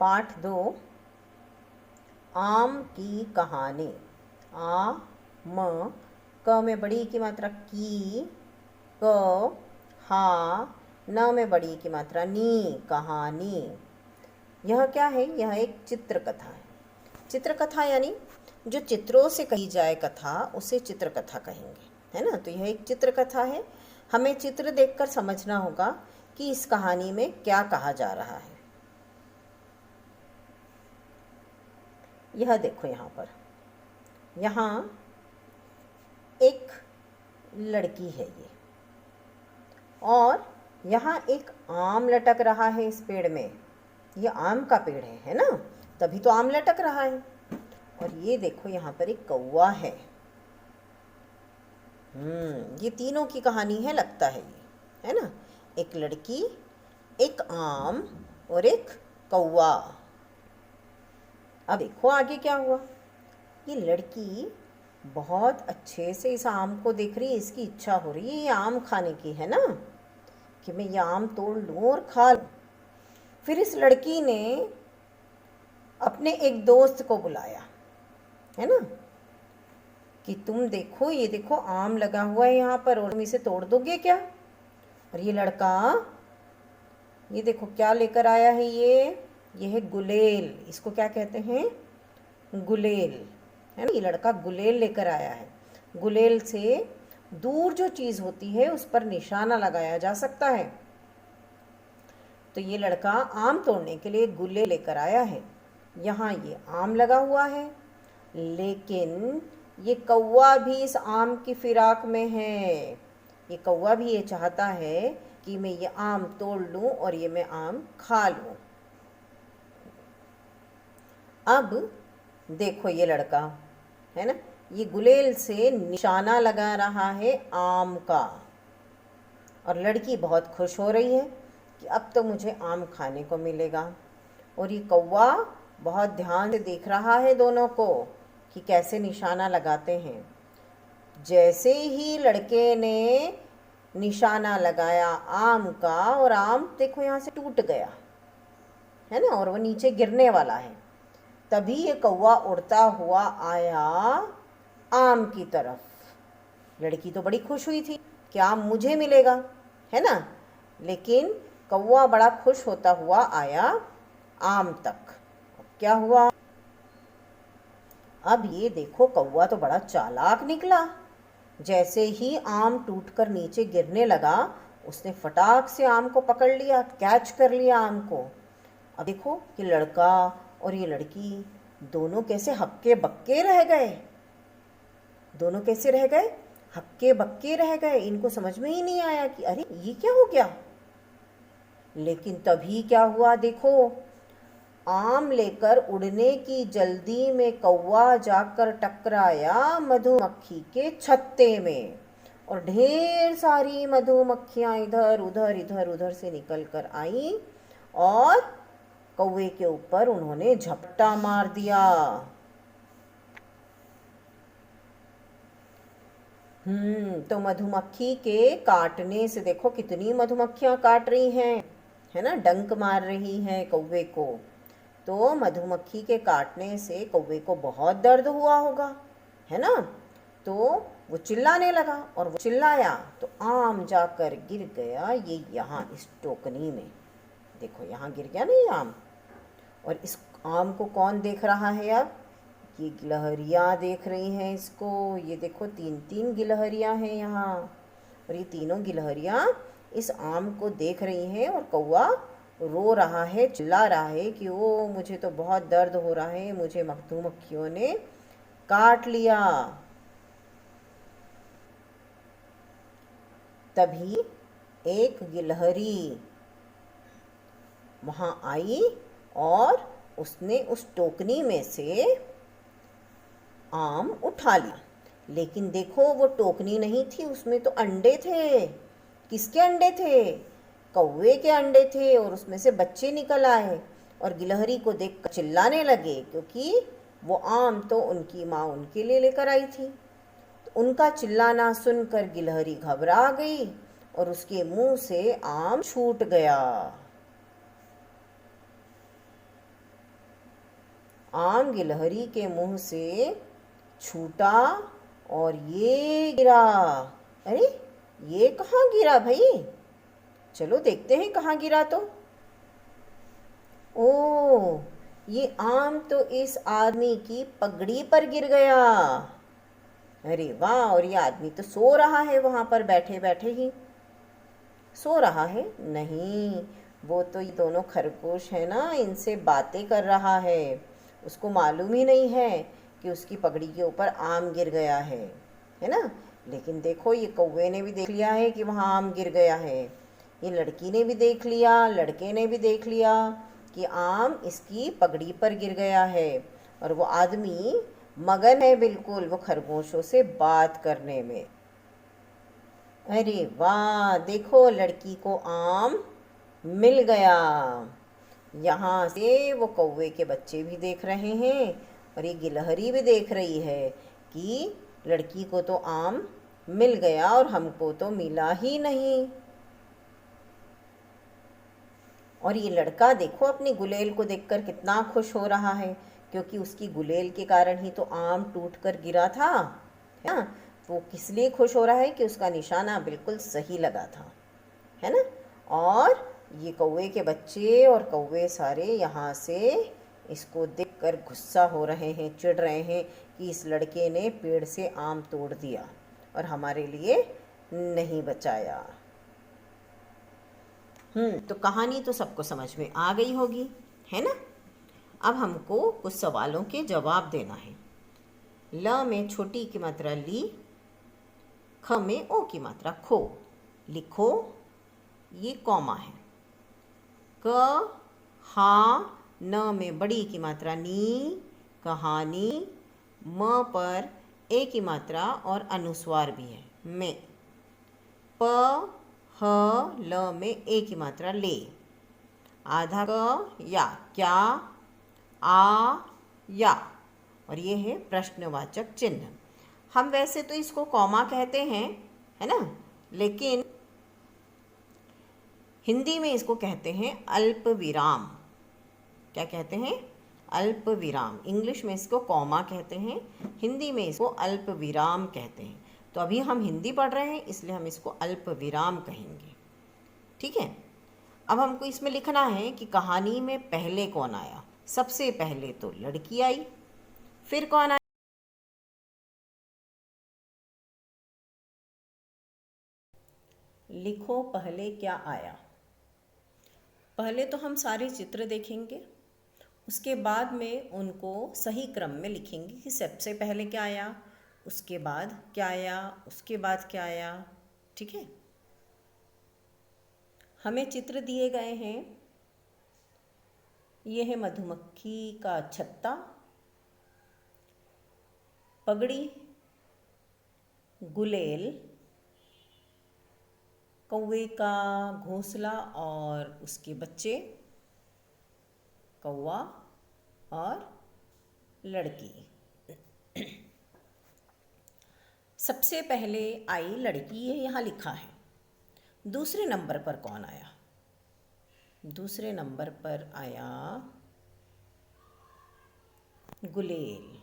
पाठ 2 आम की कहानी। आ म क में बड़ी की मात्रा की, क हा न में बड़ी की मात्रा नी, कहानी। यह क्या है? यह एक चित्रकथा है। चित्रकथा यानी जो चित्रों से कही जाए कथा, उसे चित्रकथा कहेंगे, है ना। तो यह एक चित्रकथा है। हमें चित्र देखकर समझना होगा कि इस कहानी में क्या कहा जा रहा है। यह देखो, यहाँ पर एक लड़की है ये, और यहाँ एक आम लटक रहा है इस पेड़ में। ये आम का पेड़ है ना, तभी तो आम लटक रहा है। और ये देखो, यहाँ पर एक कौवा है। ये तीनों की कहानी है, लगता है ये, है ना। एक लड़की, एक आम और एक कौवा। अब देखो आगे क्या हुआ। ये लड़की बहुत अच्छे से इस आम को देख रही है। इसकी इच्छा हो रही है ये आम खाने की, है ना, कि मैं ये आम तोड़ लूँ और खा लूँ। फिर इस लड़की ने अपने एक दोस्त को बुलाया, है ना, कि तुम देखो, ये देखो आम लगा हुआ है यहाँ पर, और तुम इसे तोड़ दोगे क्या? और ये लड़का, ये देखो क्या लेकर आया है ये है गुलेल। इसको क्या कहते हैं? गुलेल, है ना। ये लड़का गुलेल लेकर आया है। गुलेल से दूर जो चीज़ होती है उस पर निशाना लगाया जा सकता है। तो ये लड़का आम तोड़ने के लिए गुलेल लेकर आया है। यहाँ ये आम लगा हुआ है, लेकिन ये कौवा भी इस आम की फिराक में है। ये कौवा भी ये चाहता है कि मैं ये आम तोड़ लूँ और ये मैं आम खा लूँ। अब देखो, ये लड़का, है ना, ये गुलेल से निशाना लगा रहा है आम का, और लड़की बहुत खुश हो रही है कि अब तो मुझे आम खाने को मिलेगा। और ये कौवा बहुत ध्यान से देख रहा है दोनों को कि कैसे निशाना लगाते हैं। जैसे ही लड़के ने निशाना लगाया आम का, और आम देखो यहाँ से टूट गया, है ना, और वो नीचे गिरने वाला है। तभी ये कौवा उड़ता हुआ आया आम की तरफ। लड़की तो बड़ी खुश हुई थी कि आम मुझे मिलेगा, है ना, लेकिन कौवा बड़ा खुश होता हुआ आया आम तक। क्या हुआ? अब ये देखो, कौवा तो बड़ा चालाक निकला। जैसे ही आम टूटकर नीचे गिरने लगा, उसने फटाक से आम को पकड़ लिया, कैच कर लिया आम को। अब देखो कि लड़का और ये लड़की दोनों कैसे हक्के बक्के रह गए। दोनों कैसे रह गए? हक्के बक्के रह गए। इनको समझ में ही नहीं आया कि अरे ये क्या हो गया। लेकिन तभी क्या हुआ, देखो, आम लेकर उड़ने की जल्दी में कौवा जाकर टकराया मधुमक्खी के छत्ते में, और ढेर सारी मधुमक्खियां इधर उधर से निकल कर आई, और कौवे के ऊपर उन्होंने झपटा मार दिया। तो मधुमक्खी के काटने से देखो कितनी मधुमक्खियां काट रही हैं, है ना, डंक मार रही हैं कौवे को। तो मधुमक्खी के काटने से कौवे को बहुत दर्द हुआ होगा, है ना। तो वो चिल्लाने लगा, और वो चिल्लाया तो आम जाकर गिर गया ये यहाँ इस टोकनी में। देखो यहाँ गिर गया ना ये आम। और इस आम को कौन देख रहा है? अब ये गिलहरियाँ देख रही हैं इसको। ये देखो 3-3 गिलहरियाँ हैं यहाँ, और ये तीनों गिलहरियाँ इस आम को देख रही हैं। और कौवा रो रहा है, चिल्ला रहा है कि ओ मुझे तो बहुत दर्द हो रहा है, मुझे मधुमक्खियों ने काट लिया। तभी एक गिलहरी वहाँ आई, और उसने उस टोकनी में से आम उठा लिया। लेकिन देखो, वो टोकनी नहीं थी, उसमें तो अंडे थे। किसके अंडे थे? कौवे के अंडे थे, और उसमें से बच्चे निकल आए, और गिलहरी को देखकर चिल्लाने लगे, क्योंकि वो आम तो उनकी माँ उनके लिए लेकर आई थी। तो उनका चिल्लाना सुनकर गिलहरी घबरा गई, और उसके मुंह से आम छूट गया। आम गिलहरी के मुंह से छूटा और ये गिरा। अरे, ये कहाँ गिरा भाई? चलो देखते हैं कहाँ गिरा तो। ओ, ये आम तो इस आदमी की पगड़ी पर गिर गया। अरे वाह! और ये आदमी तो सो रहा है वहां पर बैठे बैठे ही। सो रहा है? नहीं, वो तो ये दोनों खरगोश है ना, इनसे बातें कर रहा है। उसको मालूम ही नहीं है कि उसकी पगड़ी के ऊपर आम गिर गया है ना। लेकिन देखो, ये कौवे ने भी देख लिया है कि वहाँ आम गिर गया है। ये लड़की ने भी देख लिया, लड़के ने भी देख लिया कि आम इसकी पगड़ी पर गिर गया है। और वो आदमी मगन है बिल्कुल वो खरगोशों से बात करने में। अरे वाह! देखो, लड़की को आम मिल गया। यहाँ से वो कौवे के बच्चे भी देख रहे हैं और ये गिलहरी भी देख रही है कि लड़की को तो आम मिल गया और हमको तो मिला ही नहीं। और ये लड़का देखो अपनी गुलेल को देखकर कितना खुश हो रहा है, क्योंकि उसकी गुलेल के कारण ही तो आम टूट कर गिरा था, है ना। वो किस लिए खुश हो रहा है कि उसका निशाना बिल्कुल सही लगा था, है ना। और ये कौवे के बच्चे और कौवे सारे यहाँ से इसको देखकर गुस्सा हो रहे हैं, चिढ़ रहे हैं कि इस लड़के ने पेड़ से आम तोड़ दिया और हमारे लिए नहीं बचाया। तो कहानी तो सबको समझ में आ गई होगी, है ना। अब हमको कुछ सवालों के जवाब देना है। ल में छोटी की मात्रा ली, ख में ओ की मात्रा खो। लिखो, ये कॉमा है। क हा न में बड़ी की मात्रा नी, कहानी। म पर ए की मात्रा और अनुस्वार भी है, में। प ह ल में ए की मात्रा ले। आधा क या, क्या, आ, या। और ये है प्रश्नवाचक चिन्ह। हम वैसे तो इसको कॉमा कहते हैं, है ना, लेकिन हिंदी में इसको कहते हैं अल्प विराम। क्या कहते हैं? अल्प विराम। इंग्लिश में इसको कॉमा कहते हैं, हिंदी में इसको अल्प विराम कहते हैं। तो अभी हम हिंदी पढ़ रहे हैं, इसलिए हम इसको अल्प विराम कहेंगे, ठीक है। अब हमको इसमें लिखना है कि कहानी में पहले कौन आया। सबसे पहले तो लड़की आई, फिर कौन आया? लिखो पहले क्या आया। पहले तो हम सारे चित्र देखेंगे, उसके बाद में उनको सही क्रम में लिखेंगे कि सबसे पहले क्या आया, उसके बाद क्या आया, उसके बाद क्या आया, ठीक है। हमें चित्र दिए गए हैं। ये है मधुमक्खी का छत्ता, पगड़ी, गुलेल, कौवे का घोंसला और उसके बच्चे, कौवा और लड़की। सबसे पहले आई लड़की, ये यहाँ लिखा है। दूसरे नंबर पर कौन आया? दूसरे नंबर पर आया गुलेल,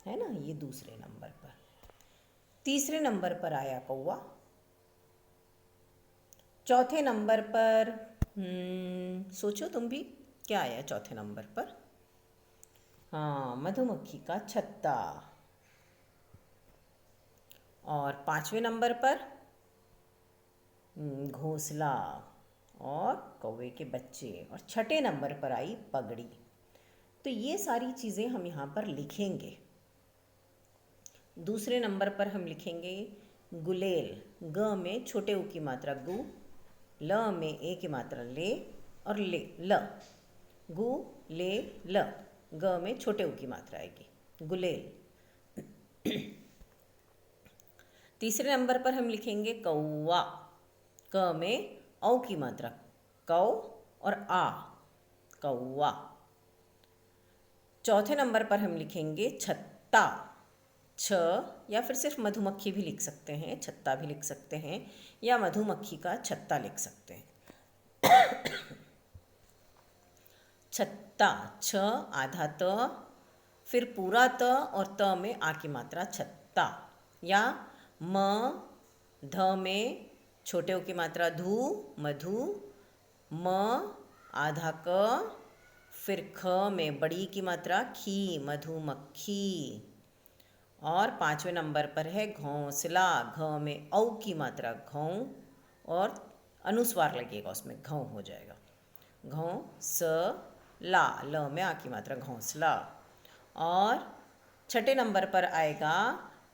है ना, ये दूसरे नंबर पर। तीसरे नंबर पर आया कौवा। चौथे नंबर पर सोचो तुम भी, क्या आया चौथे नंबर पर? हाँ, मधुमक्खी का छत्ता। और पांचवें नंबर पर घोंसला और कौवे के बच्चे। और छठे नंबर पर आई पगड़ी। तो ये सारी चीज़ें हम यहाँ पर लिखेंगे। दूसरे नंबर पर हम लिखेंगे गुलेल, ग में छोटे उ की मात्रा गु, ल में ए की मात्रा ले और ले ल, गु ले ल, ग में छोटे उ की मात्रा आएगी, गुलेल। तीसरे नंबर पर हम लिखेंगे कौवा, क में औ की मात्रा, कौ और आ, कौवा। चौथे नंबर पर हम लिखेंगे छत्ता, छ, या फिर सिर्फ मधुमक्खी भी लिख सकते हैं, छत्ता भी लिख सकते हैं, या मधुमक्खी का छत्ता लिख सकते हैं। छत्ता, छ आधा त, फिर पूरा त और त में आ की मात्रा छत्ता, या म ध में छोटे ओ की मात्रा धू मधु, म आधा क, फिर ख में बड़ी की मात्रा खी मधुमक्खी। और 5वें नंबर पर है घोंसला, घ में औ की मात्रा घों और अनुस्वार लगेगा उसमें, घों हो जाएगा। घोंसला, ल में आ की मात्रा घोंसला। और 6ठे नंबर पर आएगा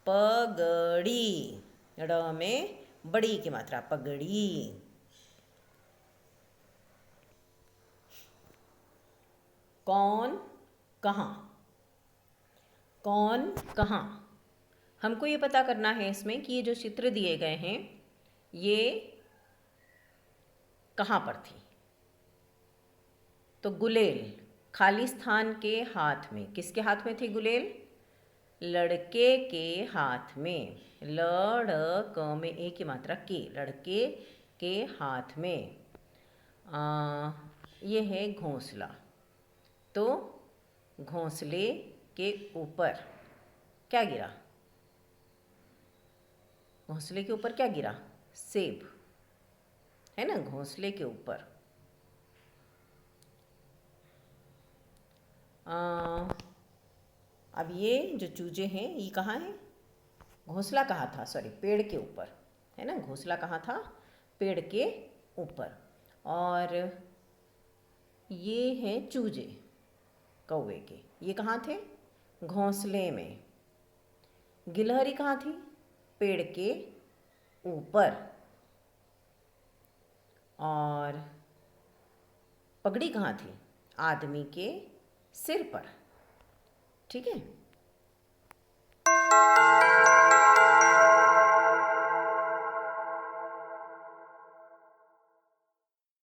पगड़ी, ड़ में बड़ी की मात्रा पगड़ी। कौन कहाँ, कौन कहाँ, हमको ये पता करना है इसमें कि ये जो चित्र दिए गए हैं ये कहाँ पर थी। तो गुलेल खाली स्थान के हाथ में, किसके हाथ में थी गुलेल? लड़के के हाथ में, लड़ क में ए की मात्रा के, लड़के के हाथ में। ये है घोंसला, तो घोंसले के ऊपर क्या गिरा? घोंसले के ऊपर क्या गिरा? सेब, है ना, घोंसले के ऊपर। अब ये जो चूजे हैं ये कहाँ हैं? घोंसला कहाँ था? सॉरी, पेड़ के ऊपर, है ना, घोंसला कहाँ था? पेड़ के ऊपर। और ये हैं चूजे कौवे के, ये कहाँ थे? घोंसले में। गिलहरी कहाँ थी? पेड़ के ऊपर। और पगड़ी कहाँ थी? आदमी के सिर पर। ठीक है।